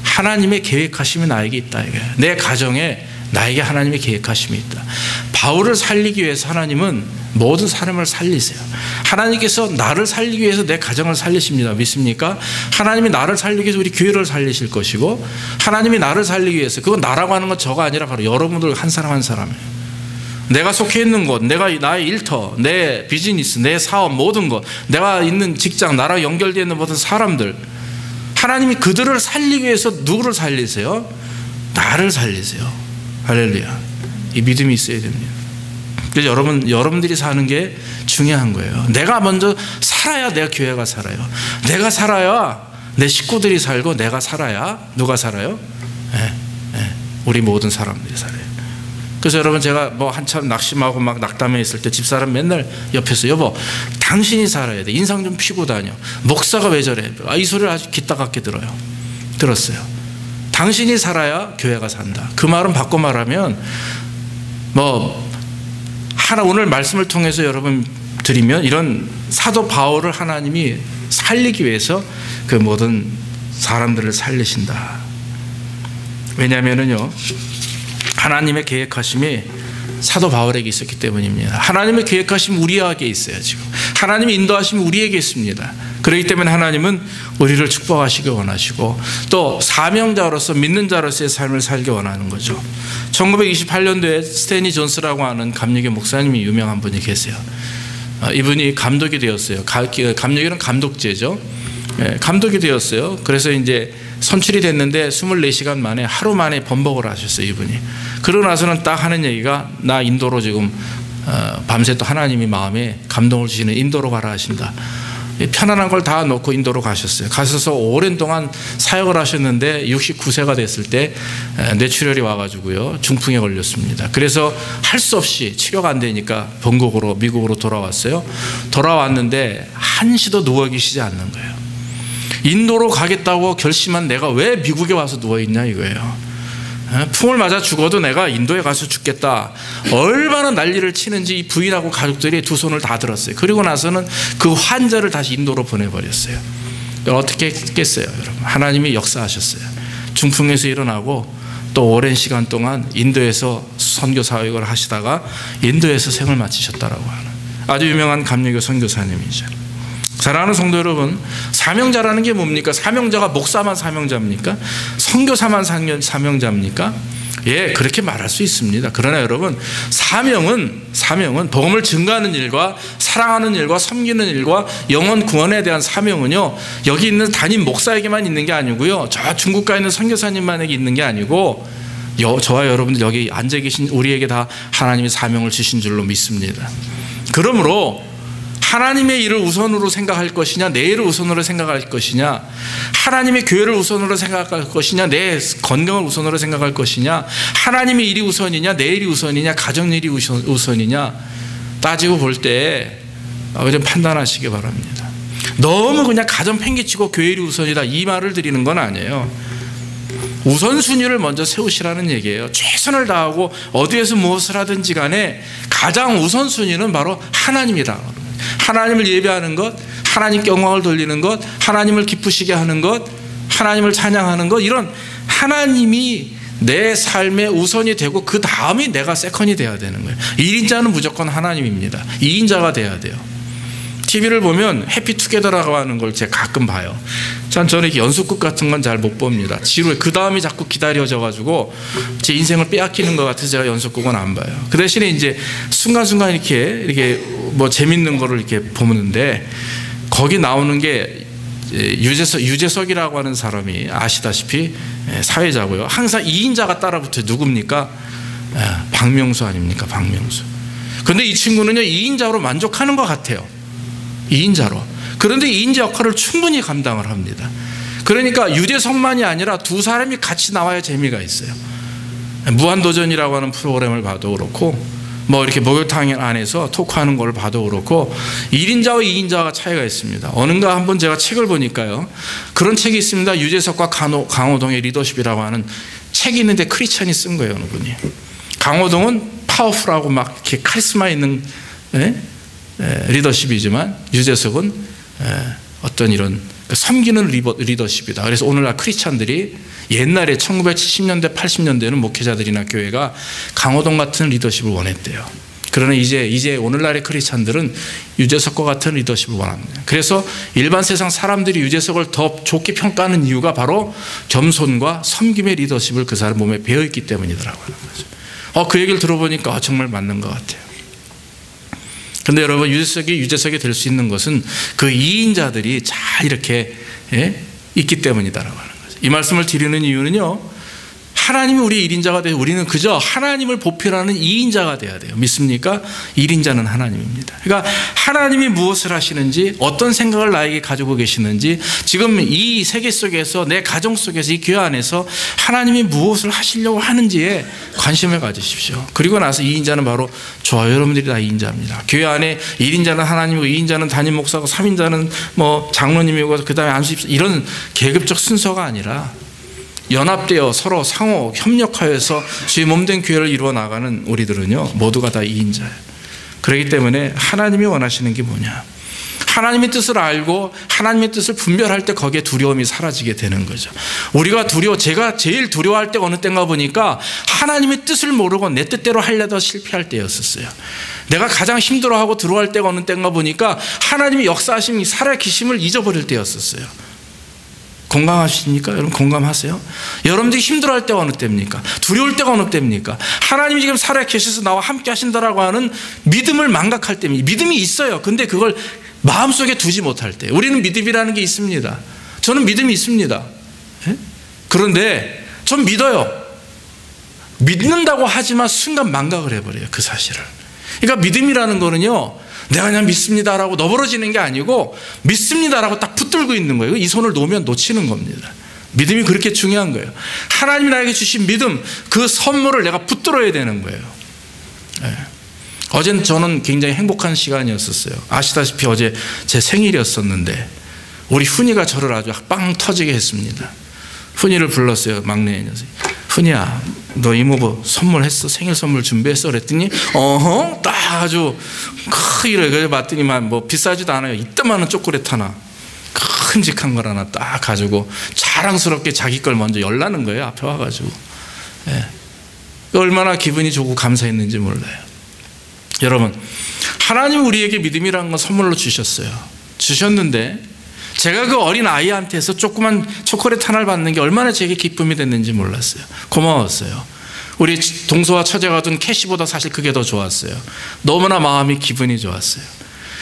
하나님의 계획하심이 나에게 있다. 내 가정에 나에게 하나님의 계획하심이 있다. 바울을 살리기 위해서 하나님은 모든 사람을 살리세요. 하나님께서 나를 살리기 위해서 내 가정을 살리십니다. 믿습니까? 하나님이 나를 살리기 위해서 우리 교회를 살리실 것이고, 하나님이 나를 살리기 위해서, 그건 나라고 하는 건 저가 아니라 바로 여러분들 한 사람 한 사람이에요. 내가 속해 있는 곳, 내가 나의 일터, 내 비즈니스, 내 사업, 모든 것, 내가 있는 직장, 나랑 연결되어 있는 모든 사람들, 하나님이 그들을 살리기 위해서 누구를 살리세요? 나를 살리세요. 할렐루야. 이 믿음이 있어야 됩니다. 그래서 여러분들이 사는 게 중요한 거예요. 내가 먼저 살아야 내가 교회가 살아요. 내가 살아야 내 식구들이 살고, 내가 살아야 누가 살아요? 우리 모든 사람들이 살아요. 그래서 여러분, 제가 뭐 한참 낙심하고 막 낙담해 있을 때 집사람 맨날 옆에서, 여보, 당신이 살아야 돼. 인상 좀 피고 다녀. 목사가 왜 저래? 이 소리를 아주 기따갑게 들었어요. 당신이 살아야 교회가 산다. 그 말은 바꿔 말하면, 오늘 말씀을 통해서 여러분 드리면, 이런 사도 바울을 하나님이 살리기 위해서 그 모든 사람들을 살리신다. 왜냐하면요, 하나님의 계획하심이 사도 바울에게 있었기 때문입니다. 하나님의 계획하심이 우리에게 있어요. 지금 하나님의 인도하심이 우리에게 있습니다. 그렇기 때문에 하나님은 우리를 축복하시기 원하시고 또 사명자로서 믿는 자로서의 삶을 살기 원하는 거죠. 1928년도에 스탠리 존스라고 하는 감리교 목사님이 유명한 분이 계세요. 이분이 감독이 되었어요. 감리교는 감독제죠. 감독이 되었어요. 그래서 이제 선출이 됐는데 24시간 만에 하루 만에 번복을 하셨어요, 이분이. 그러고 나서는 딱 하는 얘기가 나 인도로 지금 밤새 또 하나님이 마음에 감동을 주시는 인도로 가라 하신다. 편안한 걸 다 놓고 인도로 가셨어요. 가셔서 오랜 동안 사역을 하셨는데 69세가 됐을 때 뇌출혈이 와가지고요 중풍에 걸렸습니다. 그래서 할 수 없이 치료가 안 되니까 본국으로 미국으로 돌아왔어요. 돌아왔는데 한시도 누워 계시지 않는 거예요. 인도로 가겠다고 결심한 내가 왜 미국에 와서 누워있냐 이거예요. 풍을 맞아 죽어도 내가 인도에 가서 죽겠다. 얼마나 난리를 치는지 이 부인하고 가족들이 두 손을 다 들었어요. 그리고 나서는 그 환자를 다시 인도로 보내버렸어요. 어떻게 했겠어요, 여러분? 하나님이 역사하셨어요. 중풍에서 일어나고 또 오랜 시간 동안 인도에서 선교 사역을 하시다가 인도에서 생을 마치셨다라고 하는 아주 유명한 감리교 선교사님이죠. 사랑하는 성도 여러분, 사명자라는 게 뭡니까? 사명자가 목사만 사명자입니까? 선교사만 사명자입니까? 예, 그렇게 말할 수 있습니다. 그러나 여러분, 사명은 복음을 증거하는 일과 사랑하는 일과 섬기는 일과 영혼 구원에 대한 사명은요, 여기 있는 담임 목사에게만 있는 게 아니고요, 저 중국가에 있는 선교사님만에게 있는 게 아니고 저와 여러분들 여기 앉아 계신 우리에게 다 하나님이 사명을 주신 줄로 믿습니다. 그러므로 하나님의 일을 우선으로 생각할 것이냐, 내 일을 우선으로 생각할 것이냐, 하나님의 교회를 우선으로 생각할 것이냐, 내 건강을 우선으로 생각할 것이냐, 하나님의 일이 우선이냐, 내 일이 우선이냐, 가정 일이 우선이냐 따지고 볼 때 좀 판단하시기 바랍니다. 너무 그냥 가정 팽개치고 교회 일이 우선이다 이 말을 드리는 건 아니에요. 우선순위를 먼저 세우시라는 얘기예요. 최선을 다하고 어디에서 무엇을 하든지 간에 가장 우선순위는 바로 하나님이다. 하나님을 예배하는 것, 하나님께 영광을 돌리는 것, 하나님을 기쁘시게 하는 것, 하나님을 찬양하는 것, 이런 하나님이 내 삶의 우선이 되고 그 다음이 내가 세컨이 돼야 되는 거예요. 1인자는 무조건 하나님입니다. 2인자가 돼야 돼요. TV를 보면 해피투게더라고 하는 걸 제가 가끔 봐요. 저는 연속극 같은 건 잘 못 봅니다. 지루해. 그 다음이 자꾸 기다려져가지고 제 인생을 빼앗기는 것 같아서 제가 연속극은 안 봐요. 그 대신에 이제 순간순간 이렇게 뭐 재밌는 거를 이렇게 보는데 거기 나오는 게 유재석이라고 하는 사람이 아시다시피 사회자고요. 항상 2인자가 따라붙어요. 누굽니까? 박명수 아닙니까? 박명수. 그런데 이 친구는요 2인자로 만족하는 것 같아요. 2인자로. 그런데 2인자 역할을 충분히 감당을 합니다. 그러니까 유재석만이 아니라 두 사람이 같이 나와야 재미가 있어요. 무한도전이라고 하는 프로그램을 봐도 그렇고 뭐 이렇게 목욕탕 안에서 토크하는 걸 봐도 그렇고 1인자와 2인자가 차이가 있습니다. 어느가 한번 제가 책을 보니까요. 그런 책이 있습니다. 유재석과 강호동의 리더십이라고 하는 책이 있는데 크리스찬이 쓴 거예요. 어느 분이. 강호동은 파워풀하고 막 이렇게 카리스마 있는 리더십이지만 유재석은 어떤 이런 섬기는 리더십이다. 그래서 오늘날 크리스찬들이 옛날에 1970년대 80년대에는 목회자들이나 교회가 강호동 같은 리더십을 원했대요. 그러나 이제 오늘날의 크리스찬들은 유재석과 같은 리더십을 원합니다. 그래서 일반 세상 사람들이 유재석을 더 좋게 평가하는 이유가 바로 겸손과 섬김의 리더십을 그 사람 몸에 배어있기 때문이더라고요. 그 얘기를 들어보니까 정말 맞는 것 같아요. 근데 여러분 유재석이 될 수 있는 것은 그 2인자들이 잘 이렇게 있기 때문이다라고 하는 거죠. 이 말씀을 드리는 이유는요. 하나님이 우리 1인자가 되고 우리는 그저 하나님을 보필하는 2인자가 돼야 돼요. 믿습니까? 1인자는 하나님입니다. 그러니까 하나님이 무엇을 하시는지 어떤 생각을 나에게 가지고 계시는지 지금 이 세계 속에서 내 가정 속에서 이 교회 안에서 하나님이 무엇을 하시려고 하는지에 관심을 가지십시오. 그리고 나서 2인자는 바로 저와 여러분들이 다 2인자입니다. 교회 안에 1인자는 하나님이고 2인자는 담임 목사고 3인자는 뭐 장로님이고 그 다음에 안수집사 이런 계급적 순서가 아니라 연합되어 서로 상호 협력하여서 주의 몸된 교회를 이루어 나가는 우리들은요 모두가 다 2인자예요. 그렇기 때문에 하나님이 원하시는 게 뭐냐? 하나님의 뜻을 알고 하나님의 뜻을 분별할 때 거기에 두려움이 사라지게 되는 거죠. 우리가 제가 제일 두려워할 때가 어느 때인가 보니까 하나님의 뜻을 모르고 내 뜻대로 하려다 실패할 때였었어요. 내가 가장 힘들어하고 두려워할 때가 어느 때인가 보니까 하나님의 역사하심, 살아계심을 잊어버릴 때였었어요. 공감하십니까? 여러분 공감하세요? 여러분들이 힘들어할 때가 어느 때입니까? 두려울 때가 어느 때입니까? 하나님이 지금 살아계셔서 나와 함께 하신다라고 하는 믿음을 망각할 때입니다. 믿음이 있어요. 근데 그걸 마음속에 두지 못할 때. 우리는 믿음이라는 게 있습니다. 저는 믿음이 있습니다. 그런데 전 믿어요. 믿는다고 하지만 순간 망각을 해버려요. 그 사실을. 그러니까 믿음이라는 거는요, 내가 그냥 믿습니다라고 너버러지는 게 아니고 믿습니다라고 딱 붙들고 있는 거예요. 이 손을 놓으면 놓치는 겁니다. 믿음이 그렇게 중요한 거예요. 하나님이 나에게 주신 믿음, 그 선물을 내가 붙들어야 되는 거예요. 네. 어제는 저는 굉장히 행복한 시간이었었어요. 아시다시피 어제 제 생일이었었는데 우리 훈이가 저를 아주 빵 터지게 했습니다. 훈이를 불렀어요. 막내 녀석이. 훈이야, 너 이모부 선물했어? 생일 선물 준비했어? 그랬더니 어허, 딱 아주 크게 그래 봤더니만 뭐 비싸지도 않아요. 이따만한 초콜릿 하나, 큼직한 걸 하나 딱 가지고 자랑스럽게 자기 걸 먼저 열라는 거예요. 앞에 와가지고. 예. 얼마나 기분이 좋고 감사했는지 몰라요. 여러분, 하나님 우리에게 믿음이라는 건 선물로 주셨는데 제가 그 어린 아이한테서 조그만 초콜릿 하나를 받는 게 얼마나 제게 기쁨이 됐는지 몰랐어요. 고마웠어요. 우리 동서와 처제가 준 캐시보다 사실 그게 더 좋았어요. 너무나 마음이 기분이 좋았어요.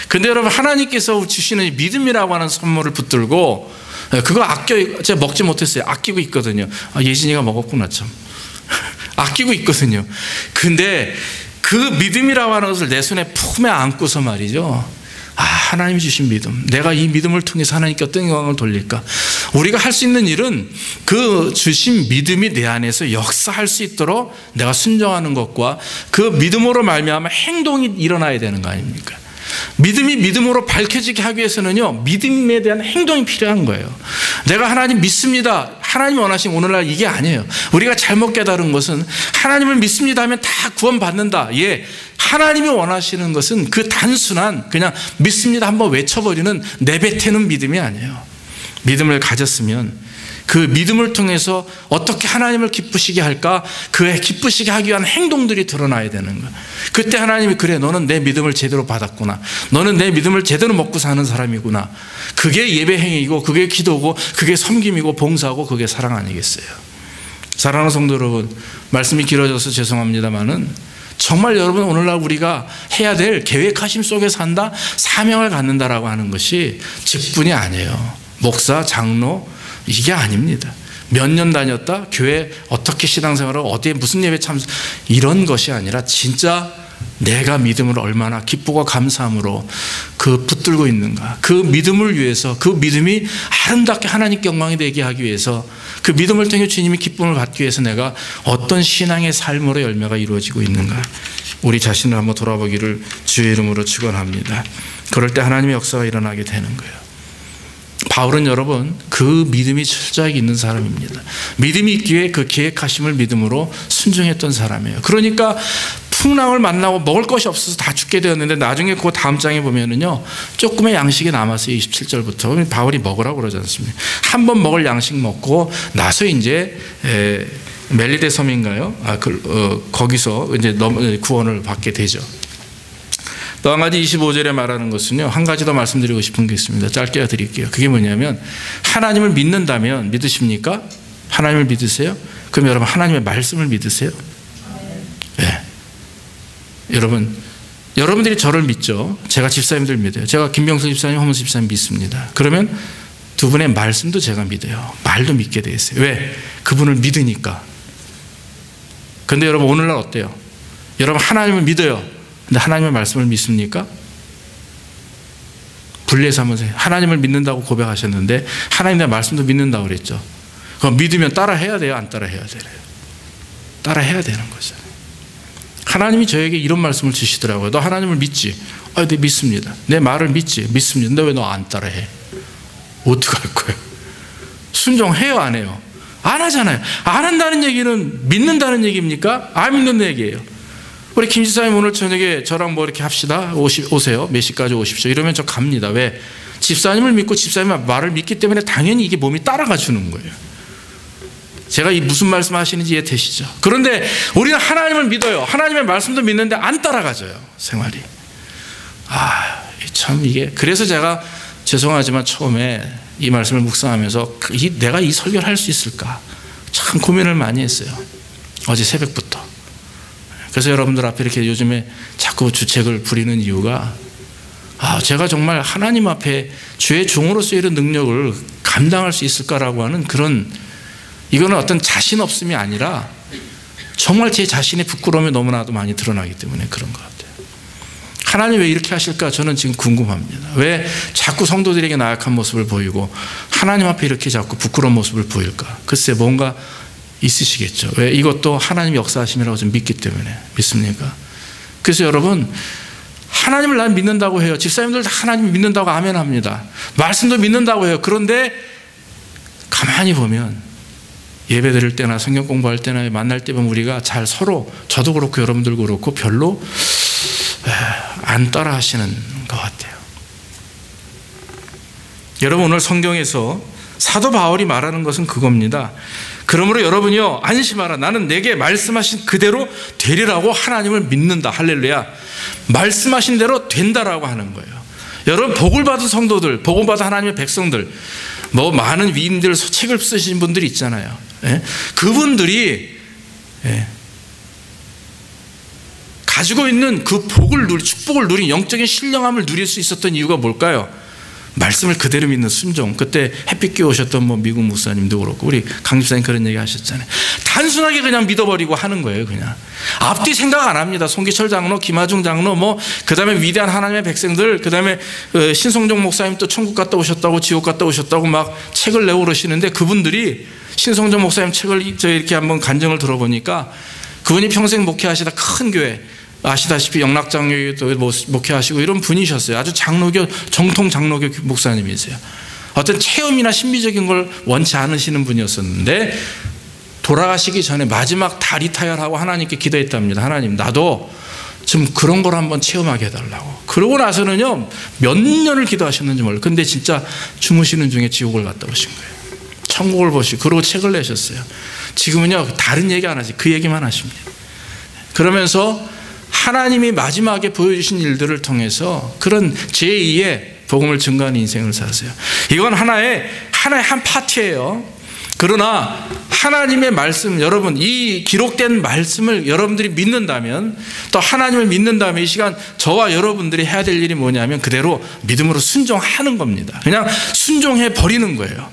근데 여러분, 하나님께서 주시는 믿음이라고 하는 선물을 붙들고 그거 제가 먹지 못했어요. 아끼고 있거든요. 예진이가 먹었구나 참. 아끼고 있거든요. 근데 그 믿음이라고 하는 것을 내 손에 품에 안고서 말이죠. 하나님이 주신 믿음, 내가 이 믿음을 통해서 하나님께 어떤 영광을 돌릴까? 우리가 할 수 있는 일은 그 주신 믿음이 내 안에서 역사할 수 있도록 내가 순종하는 것과 그 믿음으로 말미암아 행동이 일어나야 되는 거 아닙니까? 믿음이 믿음으로 밝혀지게 하기 위해서는요, 믿음에 대한 행동이 필요한 거예요. 내가 하나님 믿습니다, 하나님이 원하신 오늘날 이게 아니에요. 우리가 잘못 깨달은 것은 하나님을 믿습니다 하면 다 구원받는다. 예, 하나님이 원하시는 것은 그 단순한 그냥 믿습니다 한번 외쳐버리는 내뱉는 믿음이 아니에요. 믿음을 가졌으면 그 믿음을 통해서 어떻게 하나님을 기쁘시게 할까? 그 기쁘시게 하기 위한 행동들이 드러나야 되는 거야. 그때 하나님이 그래, 너는 내 믿음을 제대로 받았구나. 너는 내 믿음을 제대로 먹고 사는 사람이구나. 그게 예배 행위이고 그게 기도고 그게 섬김이고 봉사고 그게 사랑 아니겠어요? 사랑하는 성도 여러분, 말씀이 길어져서 죄송합니다만은 정말 여러분, 오늘날 우리가 해야 될 계획하심 속에 산다, 사명을 갖는다라고 하는 것이 직분이 아니에요. 목사, 장로 이게 아닙니다. 몇 년 다녔다, 교회 어떻게 신앙생활을 어디에 무슨 예배 참석, 이런 것이 아니라 진짜 내가 믿음을 얼마나 기쁘고 감사함으로 그 붙들고 있는가, 그 믿음을 위해서, 그 믿음이 아름답게 하나님께 영광이 되게 하기 위해서, 그 믿음을 통해 주님이 기쁨을 받기 위해서 내가 어떤 신앙의 삶으로 열매가 이루어지고 있는가, 우리 자신을 한번 돌아보기를 주의 이름으로 축원합니다. 그럴 때 하나님의 역사가 일어나게 되는 거예요. 바울은 여러분, 그 믿음이 철저하게 있는 사람입니다. 믿음이 있기에 그 계획하심을 믿음으로 순종했던 사람이에요. 그러니까 풍랑을 만나고 먹을 것이 없어서 다 죽게 되었는데 나중에 그 다음 장에 보면은요, 조금의 양식이 남았어요. 27절부터 바울이 먹으라고 그러지 않습니까? 한 번 먹을 양식 먹고 나서 이제 멜리데 섬인가요? 거기서 이제 구원을 받게 되죠. 또 한 가지 25절에 말하는 것은요, 한 가지 더 말씀드리고 싶은 게 있습니다. 짧게 드릴게요. 그게 뭐냐면, 하나님을 믿는다면 믿으십니까? 하나님을 믿으세요? 그럼 여러분, 하나님의 말씀을 믿으세요? 네. 여러분들이 저를 믿죠. 제가 집사님들 믿어요. 제가 김병수 집사님, 허문수 집사님 믿습니다. 그러면 두 분의 말씀도 제가 믿어요. 말도 믿게 돼 있어요. 왜? 그분을 믿으니까. 근데 여러분, 오늘날 어때요? 여러분, 하나님을 믿어요. 근데 하나님의 말씀을 믿습니까? 분리해서 한번 하나님을 믿는다고 고백하셨는데 하나님의 말씀도 믿는다고 그랬죠. 그럼 믿으면 따라해야 돼요? 안 따라해야 돼요? 따라해야 되는 거죠. 하나님이 저에게 이런 말씀을 주시더라고요. 너 하나님을 믿지? 네, 믿습니다. 내 말을 믿지? 믿습니다. 근데 왜 너 안 따라해? 어떡할 거예요? 순종해요? 안 해요? 안 하잖아요. 안 한다는 얘기는 믿는다는 얘기입니까? 안 믿는 얘기예요. 우리 김 지사님 오늘 저녁에 저랑 뭐 이렇게 합시다. 오세요. 몇 시까지 오십시오. 이러면 저 갑니다. 왜? 집사님을 믿고 집사님 말을 믿기 때문에 당연히 이게 몸이 따라가 주는 거예요. 제가 이 무슨 말씀 하시는지 이해되시죠? 그런데 우리는 하나님을 믿어요. 하나님의 말씀도 믿는데 안 따라가져요. 생활이. 참 이게. 그래서 제가 죄송하지만 처음에 이 말씀을 묵상하면서 내가 이 설교를 할 수 있을까? 참 고민을 많이 했어요. 어제 새벽부터. 그래서 여러분들 앞에 이렇게 요즘에 자꾸 주책을 부리는 이유가 제가 정말 하나님 앞에 주의 종으로서 이런 능력을 감당할 수 있을까라고 하는 그런, 이거는 어떤 자신 없음이 아니라 정말 제 자신의 부끄러움이 너무나도 많이 드러나기 때문에 그런 것 같아요. 하나님 왜 이렇게 하실까? 저는 지금 궁금합니다. 왜 자꾸 성도들에게 나약한 모습을 보이고 하나님 앞에 이렇게 자꾸 부끄러운 모습을 보일까? 글쎄 뭔가 있으시겠죠. 왜? 이것도 하나님 역사하심이라고 좀 믿기 때문에. 믿습니까? 그래서 여러분, 하나님을 난 믿는다고 해요. 집사님들 다 하나님 믿는다고 아멘 합니다. 말씀도 믿는다고 해요. 그런데 가만히 보면 예배 드릴 때나 성경 공부할 때나 만날 때 보면 우리가 잘 서로, 저도 그렇고 여러분들도 그렇고 별로 안 따라 하시는 것 같아요. 여러분, 오늘 성경에서 사도 바울이 말하는 것은 그겁니다. 그러므로 여러분이요, 안심하라. 나는 내게 말씀하신 그대로 되리라고 하나님을 믿는다. 할렐루야. 말씀하신 대로 된다라고 하는 거예요. 여러분, 복을 받은 성도들, 복을 받은 하나님의 백성들, 뭐 많은 위인들, 책을 쓰신 분들이 있잖아요. 그분들이 가지고 있는 그 축복을 누린 영적인 신령함을 누릴 수 있었던 이유가 뭘까요? 말씀을 그대로 믿는 순종. 그때 햇빛 오셨던 뭐 미국 목사님도 그렇고 우리 강 집사님 그런 얘기 하셨잖아요. 단순하게 그냥 믿어버리고 하는 거예요. 그냥 앞뒤 생각 안 합니다. 송기철 장로, 김하중 장로, 뭐 그 다음에 위대한 하나님의 백성들, 그 다음에 신성종 목사님 또 천국 갔다 오셨다고 지옥 갔다 오셨다고 막 책을 내고 그러시는데, 그분들이 신성종 목사님 책을 저 이렇게 한번 간증을 들어보니까 그분이 평생 목회하시다 큰 교회, 아시다시피 영락장로교도 목회하시고 이런 분이셨어요. 아주 장로교, 정통 장로교 목사님이세요. 어떤 체험이나 신비적인 걸 원치 않으시는 분이었었는데 돌아가시기 전에 마지막 다 리타이어하고 하나님께 기도했답니다. 하나님, 나도 좀 그런 걸 한번 체험하게 해달라고. 그러고 나서는요, 몇 년을 기도하셨는지 몰라요. 근데 진짜 주무시는 중에 지옥을 갔다 오신 거예요. 천국을 보시고 그러고 책을 내셨어요. 지금은요, 다른 얘기 안 하지, 그 얘기만 하십니다. 그러면서 하나님이 마지막에 보여주신 일들을 통해서 그런 제2의 복음을 증거하는 인생을 사세요. 이건 하나의 한 파트예요. 그러나 하나님의 말씀, 여러분 이 기록된 말씀을 여러분들이 믿는다면, 또 하나님을 믿는다면 이 시간 저와 여러분들이 해야 될 일이 뭐냐면 그대로 믿음으로 순종하는 겁니다. 그냥 순종해 버리는 거예요.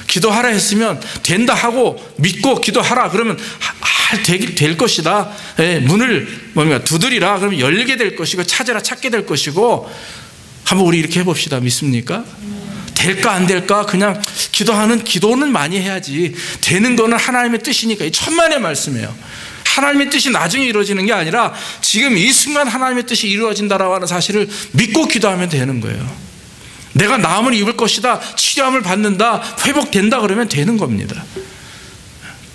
기도하라 했으면 된다 하고 믿고 기도하라 그러면 될 것이다. 문을 두드리라 그러면 열게 될 것이고, 찾으라 찾게 될 것이고. 한번 우리 이렇게 해봅시다. 믿습니까? 될까 안 될까? 그냥 기도는 많이 해야지. 되는 거는 하나님의 뜻이니까. 이 천만의 말씀이에요. 하나님의 뜻이 나중에 이루어지는 게 아니라 지금 이 순간 하나님의 뜻이 이루어진다라고 하는 사실을 믿고 기도하면 되는 거예요. 내가 나음을 입을 것이다, 치료함을 받는다, 회복된다 그러면 되는 겁니다.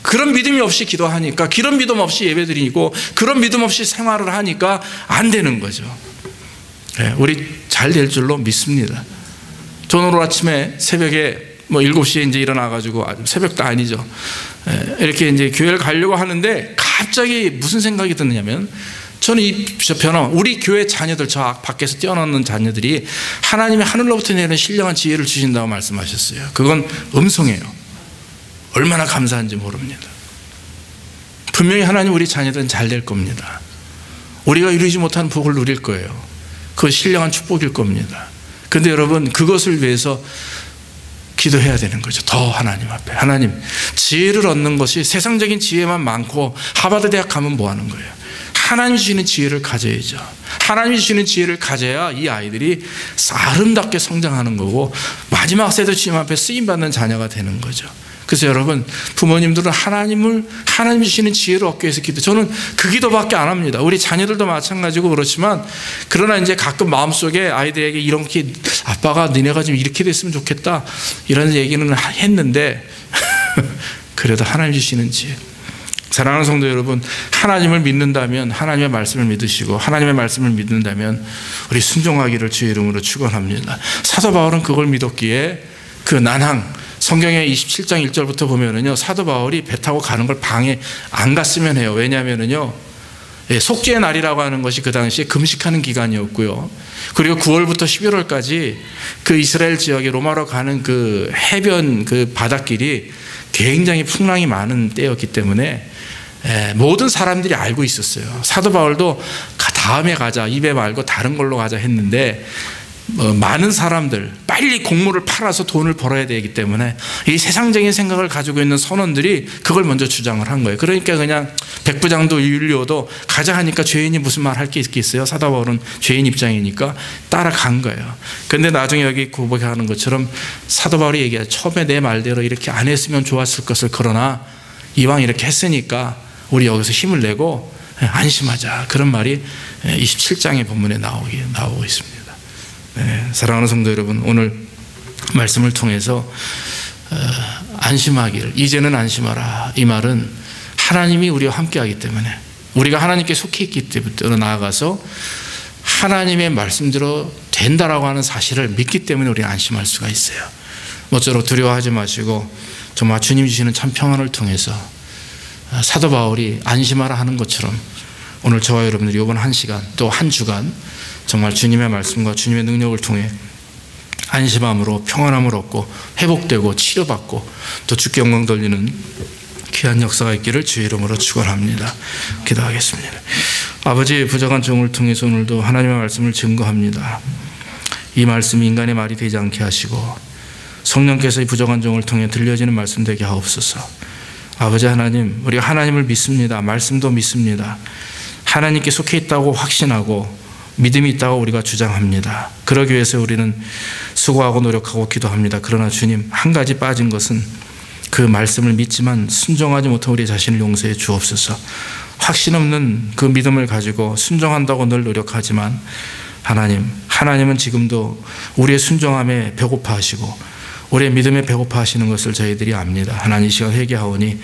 그런 믿음이 없이 기도하니까, 그런 믿음 없이 예배드리고, 그런 믿음 없이 생활을 하니까 안 되는 거죠. 우리 잘 될 줄로 믿습니다. 저는 오늘 아침에 새벽에 7시에 이제 일어나가지고, 새벽도 아니죠. 이렇게 이제 교회를 가려고 하는데 갑자기 무슨 생각이 드느냐면, 저는 우리 교회 자녀들, 저 밖에서 뛰어나는 자녀들이 하나님이 하늘로부터 내리는 신령한 지혜를 주신다고 말씀하셨어요. 그건 음성이에요. 얼마나 감사한지 모릅니다. 분명히 하나님 우리 자녀들은 잘 될 겁니다. 우리가 이루지 못한 복을 누릴 거예요. 그건 신령한 축복일 겁니다. 그런데 여러분, 그것을 위해서 기도해야 되는 거죠. 더 하나님 앞에. 하나님, 지혜를 얻는 것이 세상적인 지혜만 많고 하버드 대학 가면 뭐 하는 거예요? 하나님이 주시는 지혜를 가져야죠. 하나님이 주시는 지혜를 가져야 이 아이들이 아름답게 성장하는 거고 마지막 세대 주님 앞에 쓰임받는 자녀가 되는 거죠. 그래서 여러분, 부모님들은 하나님이 주시는 지혜를 얻기 위해서 기도. 저는 그 기도밖에 안 합니다. 우리 자녀들도 마찬가지고 그렇지만, 그러나 이제 가끔 마음속에 아이들에게 이렇게, 아빠가 니네가 좀 이렇게 됐으면 좋겠다 이런 얘기는 했는데 그래도 하나님 주시는 지혜. 사랑하는 성도 여러분, 하나님을 믿는다면 하나님의 말씀을 믿으시고 하나님의 말씀을 믿는다면 우리 순종하기를 주의 이름으로 축원합니다. 사도 바울은 그걸 믿었기에 그 난항, 성경의 27장 1절부터 보면은요, 사도 바울이 배 타고 가는 걸 방에 안 갔으면 해요. 왜냐하면은요, 속죄의 날이라고 하는 것이 그 당시에 금식하는 기간이었고요. 그리고 9월부터 11월까지 그 이스라엘 지역에 로마로 가는 그 해변 그 바닷길이 굉장히 풍랑이 많은 때였기 때문에 모든 사람들이 알고 있었어요. 사도 바울도 다음에 가자, 입에 말고 다른 걸로 가자 했는데 많은 사람들 빨리 곡물을 팔아서 돈을 벌어야 되기 때문에 이 세상적인 생각을 가지고 있는 선원들이 그걸 먼저 주장을 한 거예요. 그러니까 그냥 백부장도 율리오도 가자 하니까 죄인이 무슨 말 할 게 있겠어요. 사도 바울은 죄인 입장이니까 따라간 거예요. 그런데 나중에 여기 고백하는 것처럼 사도 바울이 얘기해요. 처음에 내 말대로 이렇게 안 했으면 좋았을 것을, 그러나 이왕 이렇게 했으니까 우리 여기서 힘을 내고 안심하자, 그런 말이 27장의 본문에 나오고 있습니다. 사랑하는 성도 여러분, 오늘 말씀을 통해서 안심하기를, 이제는 안심하라, 이 말은 하나님이 우리와 함께하기 때문에, 우리가 하나님께 속해 있기 때문에 나아가서 하나님의 말씀대로 된다라고 하는 사실을 믿기 때문에 우리는 안심할 수가 있어요. 모쪼록 두려워하지 마시고 정말 주님 주시는 참 평안을 통해서 사도 바울이 안심하라 하는 것처럼 오늘 저와 여러분들이 이번 한 시간 또 한 주간 정말 주님의 말씀과 주님의 능력을 통해 안심함으로 평안함을 얻고 회복되고 치료받고 또 주께 영광 돌리는 귀한 역사가 있기를 주의 이름으로 축원합니다. 기도하겠습니다. 아버지, 부족한 종을 통해서 오늘도 하나님의 말씀을 증거합니다. 이 말씀이 인간의 말이 되지 않게 하시고 성령께서 이 부족한 종을 통해 들려지는 말씀 되게 하옵소서. 아버지 하나님, 우리가 하나님을 믿습니다. 말씀도 믿습니다. 하나님께 속해 있다고 확신하고 믿음이 있다고 우리가 주장합니다. 그러기 위해서 우리는 수고하고 노력하고 기도합니다. 그러나 주님, 한 가지 빠진 것은 그 말씀을 믿지만 순종하지 못한 우리 자신을 용서해 주옵소서. 확신 없는 그 믿음을 가지고 순종한다고 늘 노력하지만 하나님은 지금도 우리의 순종함에 배고파하시고 우리의 믿음에 배고파하시는 것을 저희들이 압니다. 하나님, 이 시간 회개하오니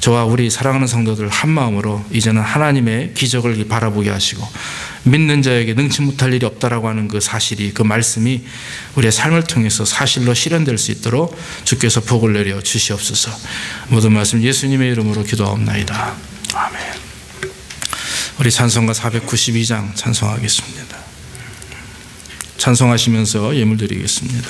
저와 우리 사랑하는 성도들 한 마음으로 이제는 하나님의 기적을 바라보게 하시고 믿는 자에게 능치 못할 일이 없다라고 하는 그 사실이, 그 말씀이 우리의 삶을 통해서 사실로 실현될 수 있도록 주께서 복을 내려 주시옵소서. 모든 말씀 예수님의 이름으로 기도하옵나이다. 아멘. 우리 찬송가 492장 찬송하겠습니다. 찬송하시면서 예물 드리겠습니다.